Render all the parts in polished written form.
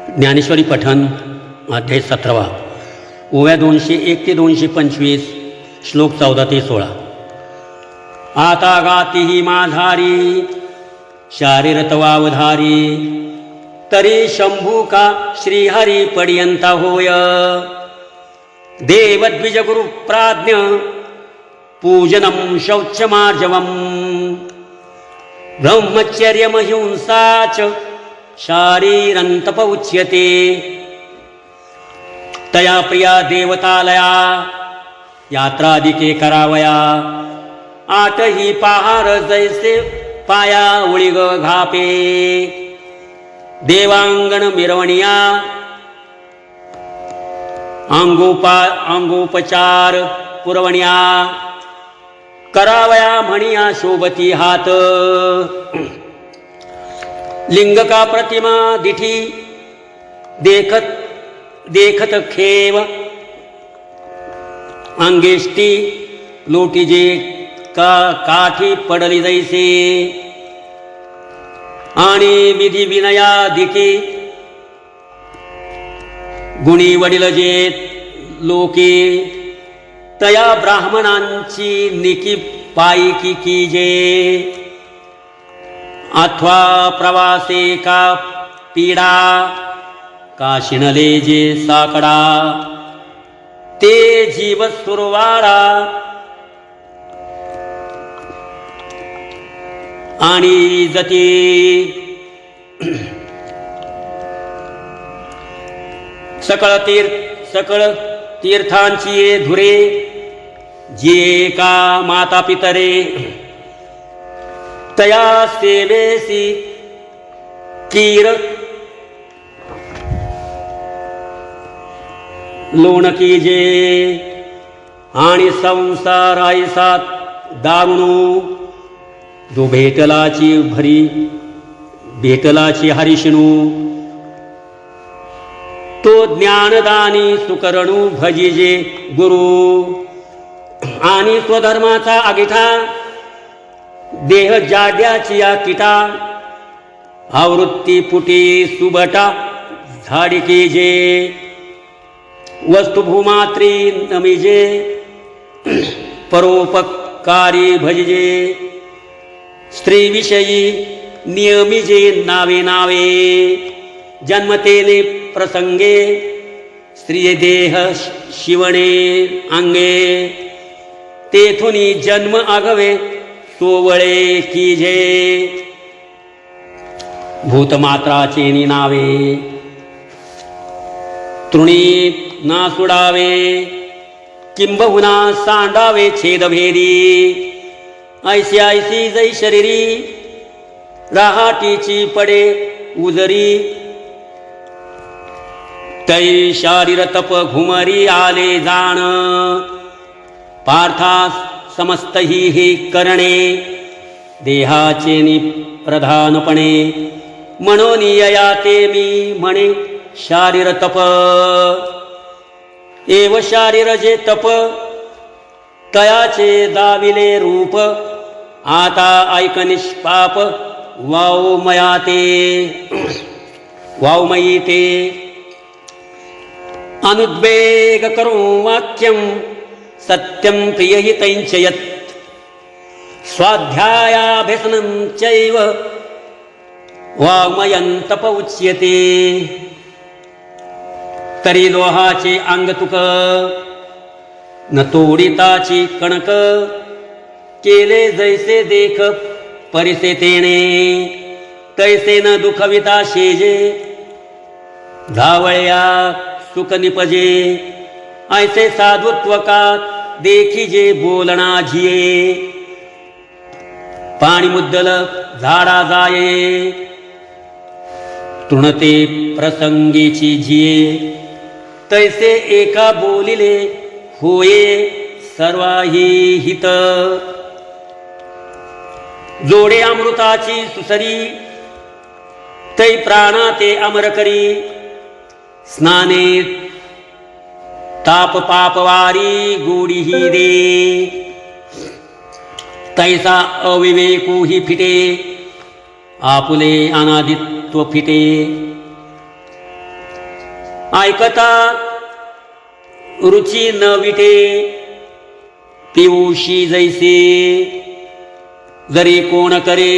ज्ञानेश्वरी पठन अध्याय 17 ओव्या 201 ते 225 श्लोक 14 ते 16। आता गाती ही माझारी शारीरतवावधारी तरी शंभू का श्रीहरी पर्यंता होय। देवद्विज गुरु प्राज्ञ पूजनम शौचमार्जवम ब्रह्मचर्यमहिंसाच शारीरंतप उच्यते। तया प्रिया देवतालया यात्रादिके करावया आठही पहार जैसे पाया उळीग घापे। देवांगण मिरवणिया अंगोपचार पुरवण्या करावया म्हणिया शोभती हात। लिंग का प्रतिमा दिठी देखत खेव अंगेष्टी लोटीजे का काठी पडली जैसे। आणि विधी विनया दिकी गुणी वडील जे लोके तया ब्राह्मणांची निकी पायकी कीजे। अथवा प्रवासे का पीडा काशिणले जे साकडा ते जीव सुरवाडा। आणि जती सकळ तीर्थांची धुरे जे का माता पितरे तया सेवेसी कीर लोण कीजे। आणि संसार आयसात दारुणू जो भेटलाची भरी भेटलाची हरिष्णू तो ज्ञानदानी सुकरणू भजिजे गुरु। आणि स्वधर्माचा आगिठा देह जाड्याची या किटा आवृत्ती पुटी सुबटा झाडिके जे। वस्तुभूमात्री नमिजे परोपकारी भजिजे। स्त्रीविषयी नियमिजे नावे नावे जन्मतेने प्रसंगे स्त्री देह शिवणे अंगे। तेथुनी जन्म आगवे सोवळे कीजे। भूतमात्राचे नावे तृणी ना सुडावे किंबहुना सांडावे छेदभेदी। ऐसी ऐसी जै शरीरी राहाटीची पडे उजरी। तै शारीर तप घुमरी आले जाण पार्थास समस्त ही हे करणे देहाचे प्रधानपणे। म्हणून ययाते मी म्हणे शारीर तप एव शारीर जे तप तयाचे दाविले रूप। आता ऐक निष्पाप वावमयी ते अनुद्वेग करो वाक्यम सत्यम प्रियहितञ्च यत् स्वाध्यायाभ्यसनं चैव वाङ्मयं तप उच्यते। तरी लोहाचे अंग तुक न तोडिताची कणक केले जैसे देख परिसे तेने तैसे न दुखविता शेजे। धावळ्या सुख निपजे ऐसे साधुत्व का देखिजे बोलणा झिये। पाणी मुद्दल झाडा जाये तृणते प्रसंगीची झिये। तैसे एका बोलिले होये सर्वाही हित। जोडे अमृताची सुसरी तै प्राणाते अमर करी। स्नाने ताप पापवारी गोडी ही दे। तैसा अविवेकू ही फिटे आपुले अनादित्व फिटे ऐकता रुची न विटे पिऊशी जैसे जरी कोण करे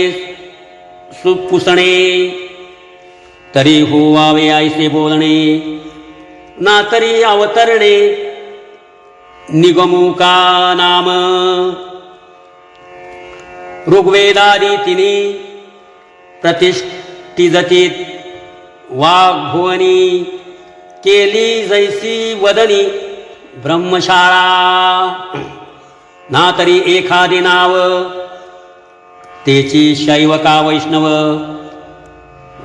सुपुसणे तरी होवावे ऐसे बोलणे ना तरी अवतरणे निगमू का नाम ऋग्वेदादी तिनी प्रतिष्ठिजतीत वाग्भुवनी केली जैसी वदनी ब्रह्मशाळा ना तरी एखादे नाव तेची शैव का वैष्णव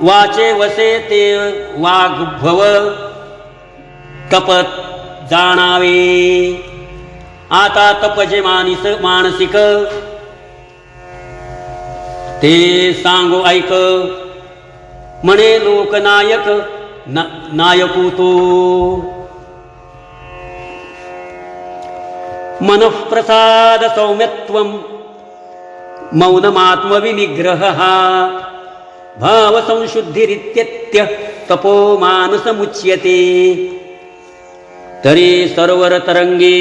वाचे वसे ते वाग्भव तपत जाणावे आता तपजे मानसिक ते सांगो ऐक म्हणे लोकनायक नायकू तो मनःप्रसाद सौम्यत्वं मौनमात्मविनिग्रहः भावसंशुद्धिरित्यत्य तपो मानसमुच्यते तरी सरोवर तरंगे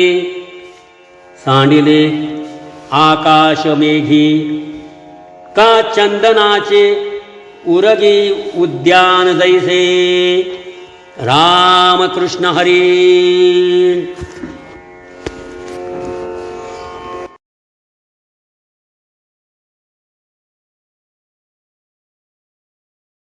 सांडिले आकाशमेघी का चंदनाचे उरगी उद्यान जैसे रामकृष्ण हरी।